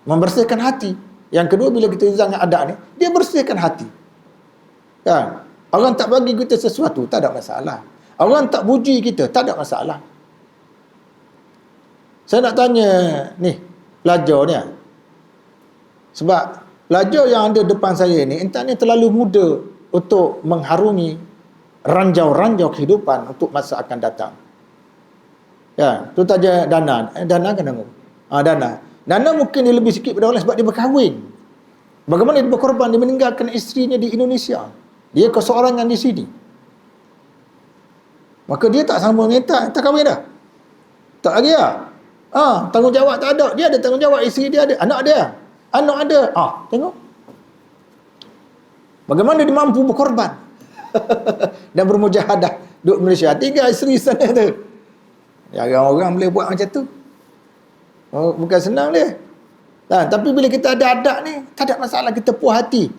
Membersihkan hati. Yang kedua, bila kita izah dengan adab ni, dia bersihkan hati. Kan? Orang tak bagi kita sesuatu, tak ada masalah. Orang tak puji kita, tak ada masalah. Saya nak tanya ni, pelajar ni. Sebab pelajar yang ada depan saya ni, entah ni terlalu muda untuk mengharungi ranjau-ranjau kehidupan untuk masa akan datang. Ya, tu saja Dana. Dana kan tengok. Dana mungkin dia lebih sikit pada orang sebab dia berkahwin. Bagaimana dia berkorban, dia meninggalkan isterinya di Indonesia. Dia keseorangan di sini. Maka dia tak sama dengan tak kahwin dah. Tak lagi lah. Tanggungjawab tak ada. Dia ada tanggungjawab, isteri dia ada, anak dia. Anak ada. Tengok. Bagaimana dia mampu berkorban dan bermujahadah duduk Malaysia. Tinggal isteri sana tu. Ya, orang boleh buat macam tu. Bukan senang dia. Tapi bila kita ada adab ni, tak ada masalah, kita puas hati.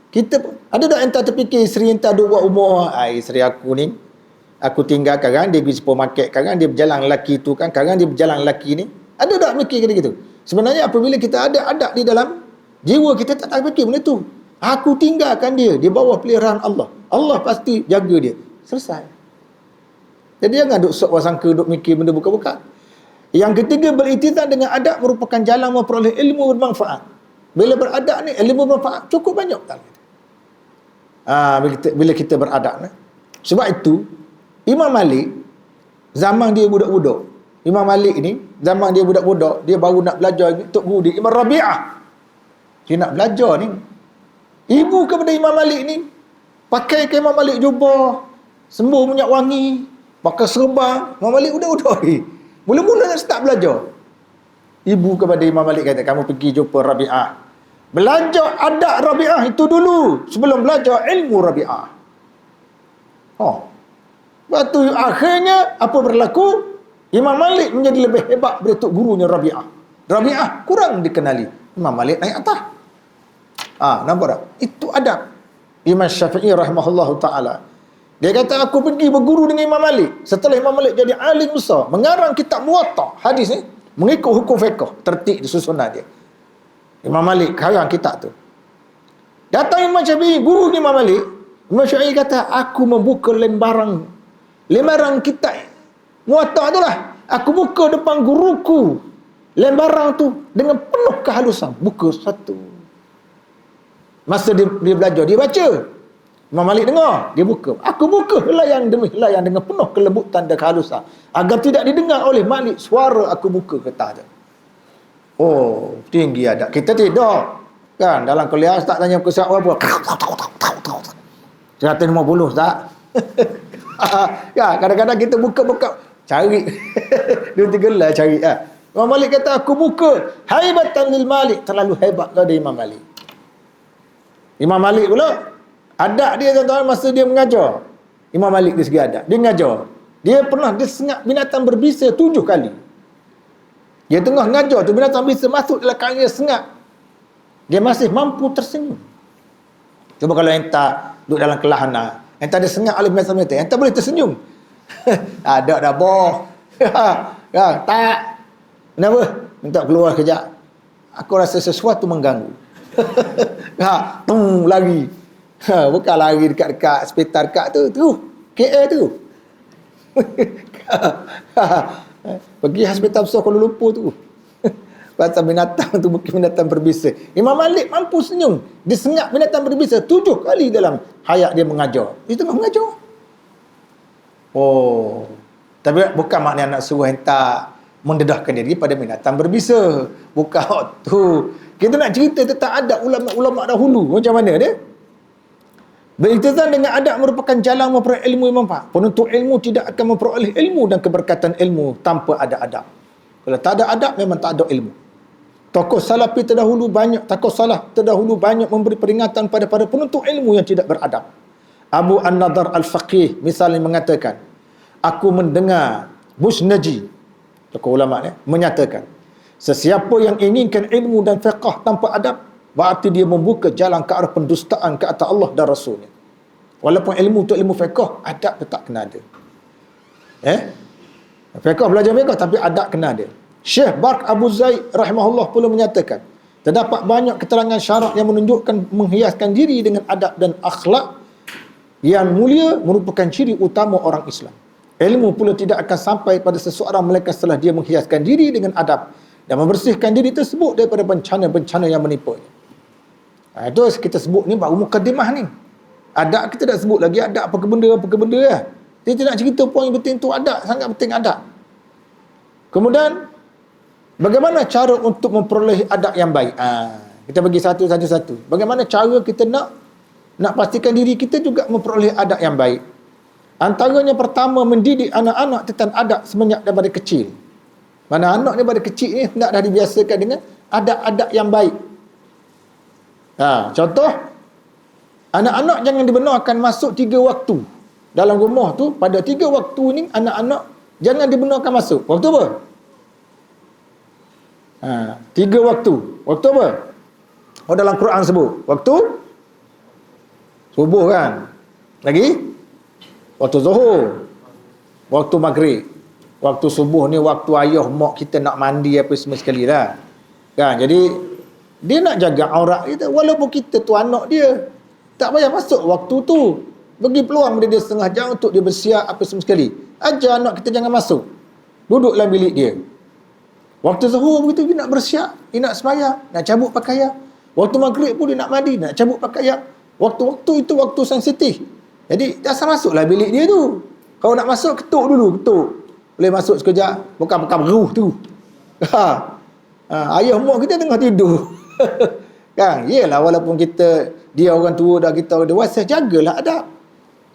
Kita ada tak yang tak terfikir isteri yang tak ada buat umur, isteri aku ni, aku tinggalkan kan, dia pergi supermarket kan, dia berjalan lelaki tu kan, dia berjalan lelaki ni. Ada tak fikir kata gitu? Sebenarnya apabila kita ada adab di dalam jiwa kita, tak ada fikir benda tu. Aku tinggalkan dia di bawah peliharaan Allah. Allah pasti jaga dia. Selesai. Jadi jangan duk sok sangka, duk mikir benda bukan-bukan. Yang ketiga, beritizan dengan adab merupakan jalan memperoleh ilmu bermanfaat. Bila beradab ni, ilmu bermanfaat cukup banyak. Bila kita beradab ni. Sebab itu, Imam Malik, zaman dia budak-budak. Imam Malik ni, zaman dia budak-budak, dia baru nak belajar untuk guru dia. Imam Rabi'ah. Dia nak belajar ni. Ibu kepada Imam Malik ni, pakai ke Imam Malik jubah, sembuh minyak wangi, pakai serban. Imam Malik budak-budak ni. Mula-mula nak start belajar. Ibu kepada Imam Malik kata, kamu pergi jumpa Rabi'ah. Belajar adab Rabi'ah itu dulu, sebelum belajar ilmu Rabi'ah. Lepas tu akhirnya, apa berlaku? Imam Malik menjadi lebih hebat daripada tok gurunya Rabi'ah. Rabi'ah kurang dikenali. Imam Malik naik atas. Nampak tak? Itu adab. Imam Syafi'i rahimahullahu ta'ala, dia kata, aku pergi berguru dengan Imam Malik. Setelah Imam Malik jadi alim besar, mengarang kitab Muwatta, hadis ni, mengikut hukum fiqh, tertib disusunan dia. Imam Malik karang kitab tu. Datang Imam Syafi'i, guru Imam Malik. Imam Syafi'i kata, aku membuka lembaran kitab Muwatta tu lah. Aku buka depan guruku lembaran tu dengan penuh kehalusan. Buka satu. Masa dia belajar, dia baca. Imam Malik dengar, dia buka. Aku buka helaian demi helaian dengan penuh kelembutan dan kehalusan, agar tidak didengar oleh Malik suara aku buka kertas tu. Oh, tinggi adab. Kita tidak. Kan, dalam kuliah Ustaz tanya kesat apa? 150 Ustaz. Ya, kadang-kadang kita buka-buka cari. Dia tergelar cari. Imam Malik kata, aku buka haibatan lil Malik. Terlalu hebat pada Imam Malik. Imam Malik pula, adab dia tuan-tuan masa dia mengajar. Imam Malik dari segi adab. Dia mengajar. Dia sengat binatang berbisa 7 kali. Dia tengah mengajar tu, binatang berbisa masuk dalam kain dia sengat. Dia masih mampu tersenyum. Cuba kalau entah duduk dalam kelas anak, entah dia sengat oleh binatang-binatang, entah boleh tersenyum. Ada dah boh. Tak. Kenapa? Minta keluar kejap. Aku rasa sesuatu mengganggu. Lari. Bukan lari dekat-dekat hospital dekat tu. KL tu. Pergi hospital besar Kuala Lumpur tu. Pasal binatang tu bukan binatang berbisa. Imam Malik mampu senyum. Dia sengat binatang berbisa 7 kali dalam hayat dia mengajar. Dia tengah mengajar. Oh. Tapi bukan maknanya nak suruh hentak mendedahkan diri pada binatang berbisa. Bukan waktu. Kita nak cerita tentang adab ulama-ulama dahulu. Macam mana dia? Beriltizam dengan adab merupakan jalan memperoleh ilmu yang manfaat. Penuntut ilmu tidak akan memperoleh ilmu dan keberkatan ilmu tanpa ada adab. Kalau tak ada adab, memang tak ada ilmu. Tokoh salaf terdahulu banyak memberi peringatan pada penuntut ilmu yang tidak beradab. Abu An-Nadhr Al-Faqih misalnya mengatakan, aku mendengar Busnaji, tokoh ulama ni, menyatakan, sesiapa yang inginkan ilmu dan fiqh tanpa adab, berarti dia membuka jalan ke arah pendustaan ke atas Allah dan Rasulnya. Walaupun ilmu tu ilmu fiqh, adab tetap kena ada. Fiqh, belajar fiqh, tapi adab kena ada. Syekh Barq Abu Zaid rahimahullah pula menyatakan, terdapat banyak keterangan syarak yang menunjukkan menghiaskan diri dengan adab dan akhlak yang mulia merupakan ciri utama orang Islam. Ilmu pula tidak akan sampai pada seseorang melainkan setelah dia menghiaskan diri dengan adab dan membersihkan diri tersebut daripada bencana-bencana yang menimpa. Itu kita sebut ni baru mukadimah ni. Adab kita dah sebut lagi adab apa ke benda lah. Kita nak cerita poin penting tu adab, sangat penting adab. Kemudian bagaimana cara untuk memperoleh adab yang baik? Kita bagi satu-satu. Bagaimana cara kita nak pastikan diri kita juga memperoleh adab yang baik? Antaranya pertama, mendidik anak-anak tentang adab semenjak daripada kecil. Mana anak ni daripada kecil ni hendak dah dibiasakan dengan adab-adab yang baik. Contoh, anak-anak jangan dibenarkan masuk 3 waktu. Dalam rumah tu, pada 3 waktu ni, anak-anak jangan dibenarkan masuk. Waktu apa? 3 waktu. Waktu apa? Dalam Quran sebut. Waktu subuh kan? Lagi? Waktu zuhur. Waktu maghrib. Waktu subuh ni waktu ayah mak kita nak mandi apa semua sekali lah. Kan? Jadi dia nak jaga aurat kita. Walaupun kita tu anak dia, tak payah masuk waktu tu. Bagi peluang dia setengah jam untuk dia bersiap apa semua sekali. Ajar anak kita jangan masuk. Duduk dalam bilik dia. Waktu zuhur begitu dia nak bersiap, dia nak sembahyang, nak cabut pakaian. Waktu maghrib pun dia nak mandi, nak cabut pakaian. Waktu-waktu itu waktu sensitif. Jadi dah masuklah bilik dia tu. Kalau nak masuk, ketuk dulu, ketuk. Boleh masuk sekejap, bukan beruh tu. Ayah mak kita tengah tidur. Kan? Yelah, walaupun dia orang tua dah, kita orang dewasa, jagalah adab.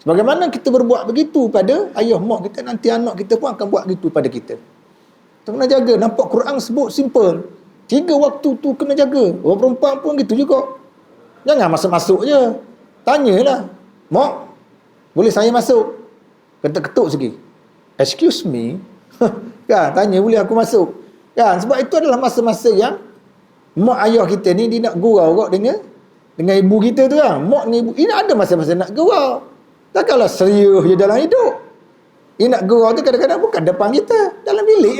Sebagaimana kita berbuat begitu pada ayah mak kita, nanti anak kita pun akan buat begitu pada kita. Kita kena jaga. Nampak Quran sebut simple. 3 waktu tu kena jaga. Orang perempuan pun gitu juga. Jangan masuk-masuk je. Tanyalah. Mak, boleh saya masuk? Ketuk-ketuk sikit. Excuse me. Kan, tanya boleh aku masuk. Kan, sebab itu adalah masa-masa yang mak ayah kita ni dia nak gurau kok dengan ibu kita tu kan. Mak ni ibu, ini ada masa-masa nak gurau. Takkanlah serius je dalam hidup. Dia nak gurau tu kadang-kadang bukan depan kita, dalam bilik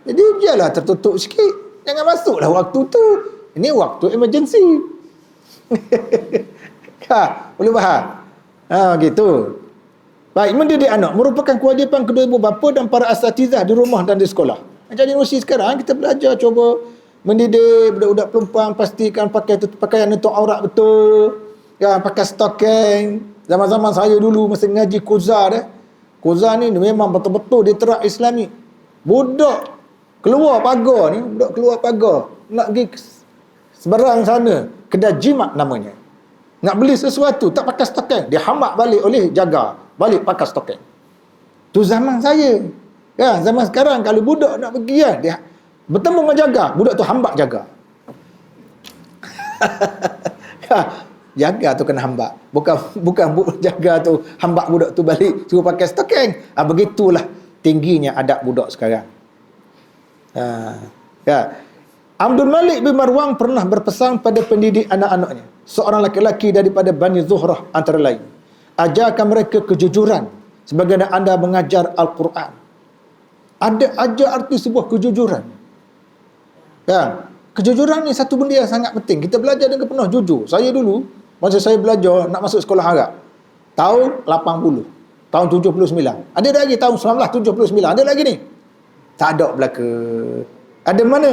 Jadi biarlah tertutup sikit. Jangan masuklah waktu tu. Ini waktu emergency. Boleh faham? Gitu. Baik, mendidik anak merupakan kewajipan kedua ibu bapa dan para asatizah di rumah dan di sekolah. Macam di Universiti sekarang, kita belajar cuba mendidik budak-budak perempuan, pastikan pakai pakaian untuk aurat betul. Pakai stocking. Zaman-zaman saya dulu masa ngaji Kuza Kuza ni memang betul-betul dia terak Islami. Budak keluar pagar nak pergi seberang sana, kedai jimat namanya. Nak beli sesuatu tak pakai stocking, dia hambak balik oleh jaga, balik pakai stocking. Tu zaman saya. Zaman sekarang kalau budak nak pergi dia bertemu dengan jaga, budak tu hambak jaga. Jaga tu kena hambak. Bukan jaga tu hambak budak tu balik suruh pakai stocking. Begitulah tingginya adab budak sekarang. Abdul Malik bin Marwan pernah berpesan pada pendidik anak-anaknya, seorang lelaki daripada Bani Zuhrah antara lain, ajarkan mereka kejujuran sebagaimana anda mengajar Al-Quran. Ajar arti sebuah kejujuran. Kejujuran ni satu benda yang sangat penting. Kita belajar dengan penuh jujur. Saya dulu masa saya belajar nak masuk sekolah Arab tahun 80, tahun 79. Ada lagi tahun 1979. Ada lagi ni. Tak ada belaka. Ada mana?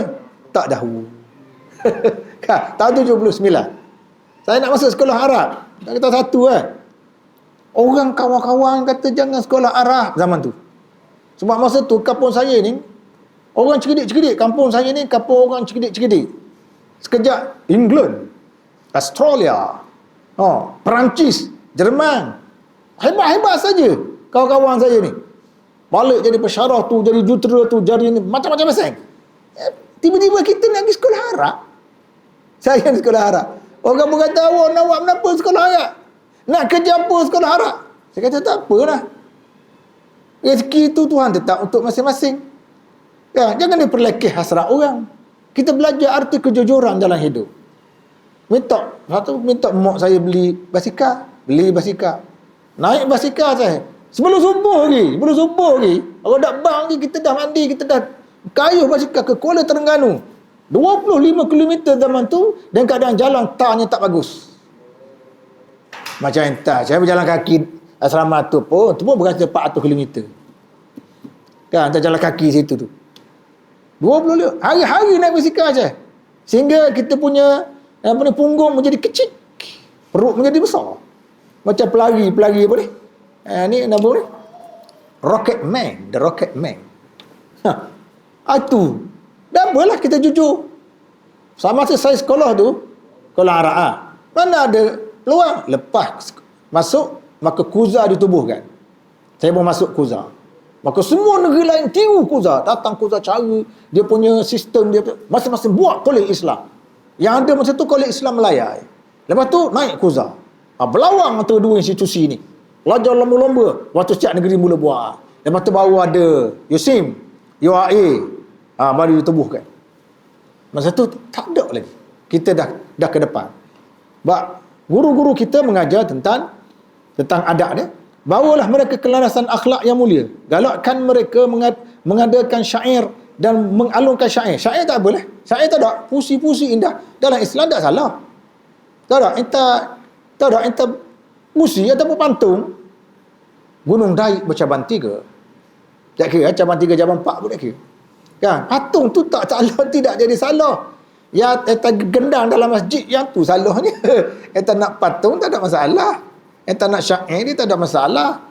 Tak tahu. Tahun 79. Saya nak masuk sekolah Arab. Tak kata satu Orang kawan-kawan kata jangan sekolah Arab zaman tu. Sebab masa tu kampung saya ni orang cerdik-cerdik. Kampung saya ni kampung orang cerdik-cerdik. Sekejap England, Australia, Perancis, Jerman. Hebat-hebat saja kawan-kawan saya ni. Balik jadi pensyarah tu, jadi jutera tu, jadi ni, macam-macam pasal. Tiba-tiba kita nak pergi sekolah Arab. Saya di sekolah Arab. Orang berkata, awak kenapa sekolah Arab? Nak kerja apa sekolah Arab? Saya kata, tak apalah. Rezeki tu Tuhan tetap untuk masing-masing. Jangan diperlekeh hasrat orang. Kita belajar arti kejujuran dalam hidup. Minta mak saya beli basikal. Naik basikal saya. Sebelum subuh lagi. Kalau dah bang ni, kita dah mandi, kita dah kayuh basikal ke Kuala Terengganu. 25 km zaman tu, dan keadaan jalan tarnya tak bagus. Macam entah, saya berjalan kaki asrama tu pun berasa 400 km. Tak jalan kaki situ tu. 25 hari-hari naik basikal saja. Sehingga kita punya punggung menjadi kecil, perut menjadi besar. Macam pelari apa ni? Ni nama ni? The Rocket Man. Itu. Dan apalah kita jujur. Sama saya sekolah tu, sekolah Arab mana ada peluang. Lepas masuk, maka Kuza ditubuhkan. Saya pun masuk Kuza. Maka semua negeri lain tiru Kuza. Datang Kuza cara dia punya sistem dia masing-masing buat kolej Islam. Yang ada masa tu kolej Islam Melaya. Lepas tu naik Kuza. Berlawang antara dua institusi ni. Belajar lomba-lomba. Waktu setiap negeri mula buat. Lepas tu baru ada USIM, UAE. Baru ditubuhkan. Masa tu tak ada lagi. Kita dah ke depan. Sebab guru-guru kita mengajar tentang adab dia. Bawalah mereka kelarasan akhlak yang mulia. Galakkan mereka mengadakan syair dan mengalunkan syair. Syair tak boleh. Syair tak ada. Puisi-puisi indah. Dalam Islam tak salah. Tak ada. Entah puisi ataupun pantun. Gunung Daik bercabang 3. Tak kira. Cabang 3, cabang 4 pun tak kira. Kan? Patung tu tak salah. Tidak jadi salah. Ya, entah gendang dalam masjid yang tu salahnya. Entah nak patung tak ada masalah. Entah nak syair dia tak ada masalah.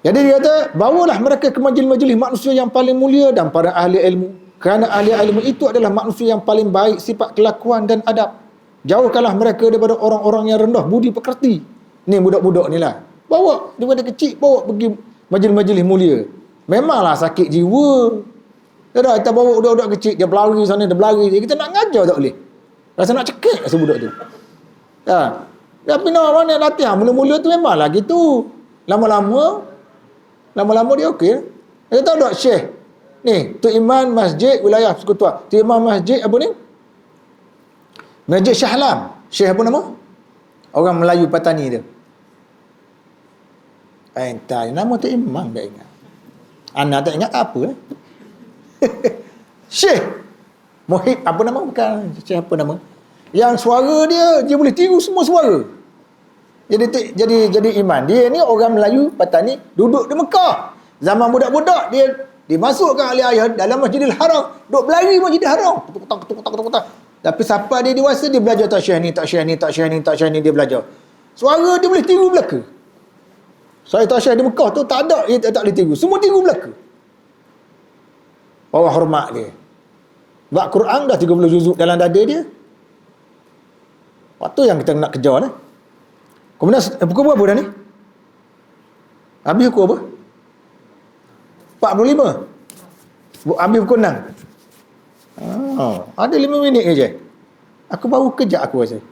Jadi dia kata, bawalah mereka ke majlis-majlis manusia yang paling mulia dan para ahli ilmu. Kerana ahli ilmu itu adalah manusia yang paling baik sifat kelakuan dan adab. Jauhkanlah mereka daripada orang-orang yang rendah budi pekerti. Ni budak-budak ni lah. Bawa, daripada kecil, bawa pergi majlis-majlis mulia. Memanglah sakit jiwa. Tak kita bawa budak-budak kecil, dia berlari sana, dia berlari. Kita nak ngajar tak boleh. Rasa nak cekik rasa budak tu. Tapi mana latihan mula-mula tu memanglah gitu. Lama-lama dia okey. Ada tahu tak Syekh? Ni, tu Imam Masjid Wilayah Persekutuan. Tu Imam Masjid apa ni? Masjid Syahlam. Syekh apa nama? Orang Melayu Patani dia. Entah, nama tu Imam tak ingat. Anak tak ingat apa Syekh Muhib apa nama? Bukan Syekh apa nama? Yang suara dia boleh tiru semua suara. Jadi Iman. Dia ni orang Melayu Patani duduk di Mekah. Zaman budak-budak dia dimasukkan oleh ayah dalam Masjidil Haram. Duk berlari Masjidil Haram. Ketuk. Tapi siapa dia dewasa dia belajar tak Syekh ni dia belajar. Suara dia boleh tiru belaka. Saya tak Syekh di Mekah tu tak ada dia tak boleh tiru. Semua tiru belaka. Bawah hormat dia. Sebab Quran dah 30 juzuk dalam dada dia. Waktu yang kita nak kejar ni. Kemudian pukul berapa dah ni? Habis pukul apa? 45. Habis pukul 6. Ada 5 minit je. Aku baru kejap aku rasa.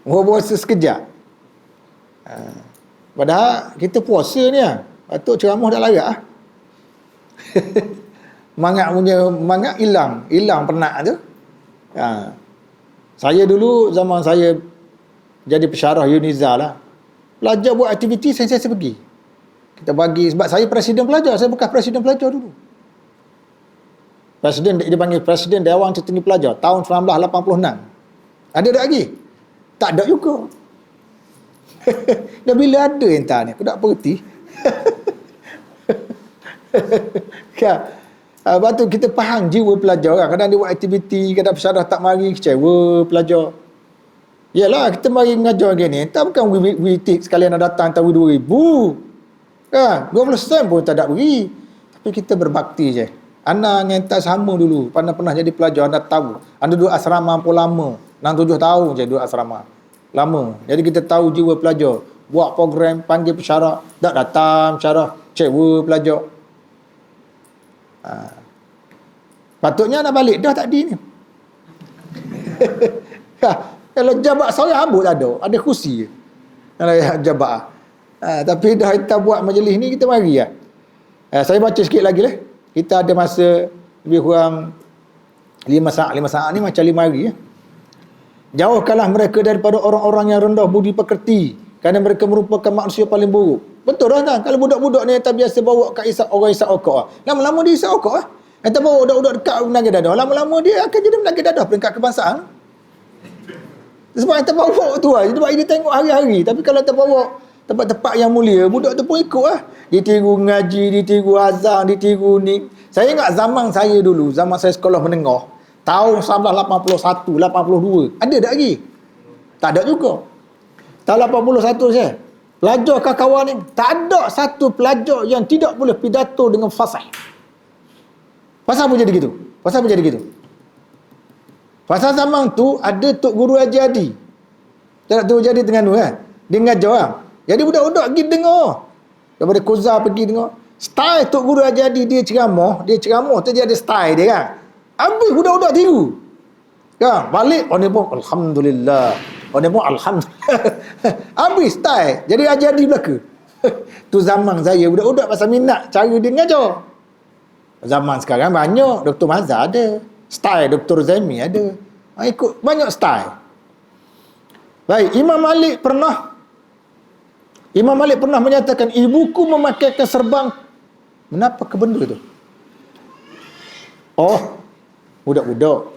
Baru sekejap. Padahal kita puasa ni patut ceramah dah larat lah. Mangat hilang penat tu. Saya dulu zaman saya jadi pensyarah Uniza lah, pelajar buat aktiviti saya pergi. Kita bagi, sebab saya presiden pelajar, saya bekas presiden pelajar dulu. Presiden dia panggil Presiden Dewan Tertinggi Pelajar tahun 1986. Ada tak lagi? Tak ada juga. Dah bila ada entah ni, aku tak berhenti. Kan? Lepas tu kita faham jiwa pelajar kan. Kadang dia buat aktiviti, kadang pensyarah tak mari, kecewa pelajar. Yalah, kita mari mengajar gini, tak bukan WITIK sekalian nak datang tahun 2000. Kan? 20 sen pun tak ada beri. Tapi kita berbakti je. Anda ngentas sama dulu. Pernah jadi pelajar, anda tahu. Anda duduk asrama pun lama. 6-7 tahun je duduk asrama. Lama. Jadi kita tahu jiwa pelajar. Buat program, panggil pensyarah. Tak datang pensyarah. Kecewa pelajar. Patutnya nak balik dah tadi ni. Kalau jabat sorang habuk tak ada kursi je. Kalau jabat tapi dah kita buat majlis ni, kita mari lah. Saya baca sikit lagi lah. Kita ada masa lebih kurang 5 saat ni macam 5 hari ya. Jauhkanlah mereka daripada orang-orang yang rendah budi pekerti, kerana mereka merupakan manusia paling buruk. Betul dah kan? Kalau budak-budak ni tak biasa bawa kat orang isap okok lama-lama dia isap okok Kita bawa budak-budak dekat menagih dadah, lama-lama dia akan jadi menagih dadah peringkat kebangsaan. Sebab kita bawa tu lah. Sebab dia tengok hari-hari. Tapi kalau kita bawa tempat-tempat yang mulia, budak tu pun ikut lah. Dia tiru ngaji, dia tiru azan, dia tiru ni. Saya ingat zaman saya dulu, zaman saya sekolah menengah, tahun 1981, 82. Ada tak lagi? Tak ada juga. Tahun 81 saya. Pelajar kawan ni, tak ada satu pelajar yang tidak boleh pidato dengan fasih. Pasal apa jadi gitu? Pasal zaman tu ada Tok Guru Haji Adi. Tak tahu jadi dengan tu kan. Dia ngajar lah. Jadi budak-budak pergi dengar. Daripada Koza pergi dengar. Style Tok Guru Haji Adi dia ceramah tu dia ada style dia kan. Habis budak-budak tiru. Kan? Balik orang ni pun alhamdulillah. Orang ni pun alhamdulillah. Habis style. Jadi Haji Adi belaka. Tu zaman saya budak-budak pasal minat cara dia ngajar. Zaman sekarang banyak. Dr. Mazhar ada. Style Dr. Zaimi ada. Ikut banyak style. Baik, Imam Malik pernah menyatakan ibuku memakaikan serban. Kenapa ke benda tu? Budak-budak.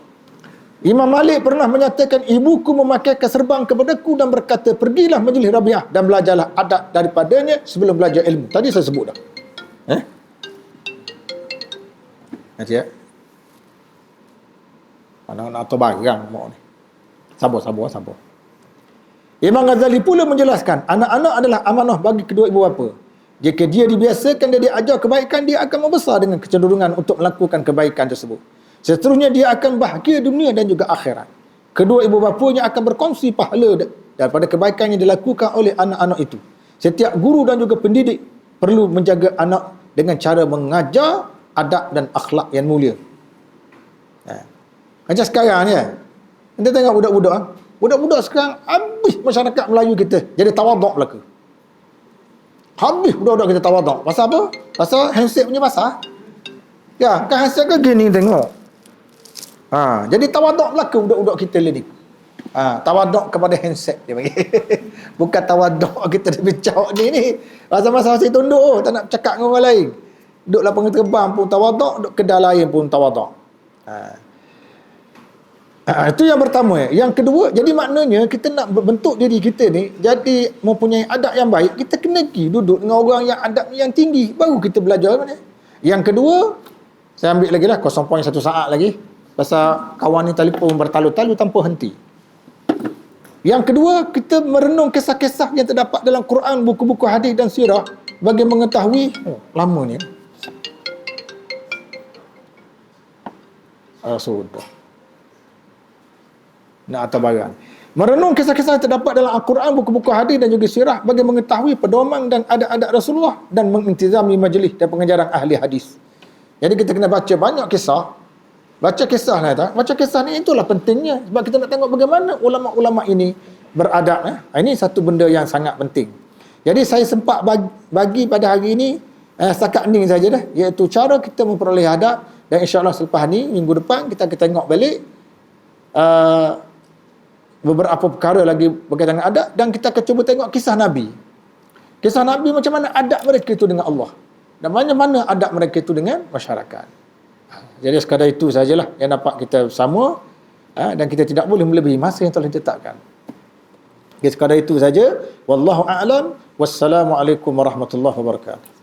Imam Malik pernah menyatakan ibuku memakaikan serban kepadaku dan berkata, pergilah majlis Rabi'ah dan belajarlah adab daripadanya sebelum belajar ilmu. Tadi saya sebut dah. Nanti ya. Mana nak atau barang mau ni. Sabar. Imam Ghazali pula menjelaskan, anak-anak adalah amanah bagi kedua ibu bapa. Jika dia dibiasakan dan diajar kebaikan, dia akan membesar dengan kecenderungan untuk melakukan kebaikan tersebut. Seterusnya dia akan bahagia dunia dan juga akhirat. Kedua ibu bapanya akan berkongsi pahala daripada kebaikan yang dilakukan oleh anak-anak itu. Setiap guru dan juga pendidik perlu menjaga anak dengan cara mengajar adab dan akhlak yang mulia. Macam sekarang ni kita tengok budak-budak sekarang habis masyarakat Melayu kita jadi tawaduk belaka. Habis budak-budak kita tawaduk. Pasal apa? Pasal handset punya pasal. Ya, kan handset ke gini tengok. Jadi tawaduk berlaku budak-budak kita ni. Tawaduk kepada handset dia panggil. Bukan tawaduk kita di becak ni. Masa-masa masih tunduk, tak nak cakap dengan orang lain. Duduk lapangan terbang pun tawaduk, duduk kedai lain pun tawaduk. Itu yang pertama. Yang kedua, jadi maknanya kita nak bentuk diri kita ni jadi mempunyai adab yang baik, kita kena pergi duduk dengan orang yang adab yang tinggi, baru kita belajar mana. Yang kedua, saya ambil lagi lah 0.1 saat lagi pasal kawan ni telefon bertalu-talu tanpa henti. Yang kedua, kita merenung kisah-kisah yang terdapat dalam Quran, buku-buku hadis dan sirah bagi mengetahui lama ni. Sudah. Nak atas barang. Merenung kisah-kisah yang terdapat dalam Al-Quran, buku-buku hadis dan juga sirah bagi mengetahui pedoman dan adab-adab Rasulullah dan mengintizami majlis dan pengajaran ahli hadis. Jadi kita kena baca banyak kisah. Baca kisah ni, baca kisah ni itulah pentingnya sebab kita nak tengok bagaimana ulama-ulama ini beradab. Ini satu benda yang sangat penting. Jadi saya sempat bagi pada hari ini setakat ni saja dah, iaitu cara kita memperoleh adab, dan insya-Allah selepas ni minggu depan kita akan tengok balik beberapa perkara lagi berkaitan dengan adab, dan kita akan cuba tengok kisah Nabi. Kisah Nabi macam mana adab mereka itu dengan Allah dan mana adab mereka itu dengan masyarakat. Jadi sekadar itu sajalah yang dapat kita sama, dan kita tidak boleh melebihi masa yang telah ditetapkan. Sekadar itu saja. Wallahu a'lam. Wassalamualaikum warahmatullahi wabarakatuh.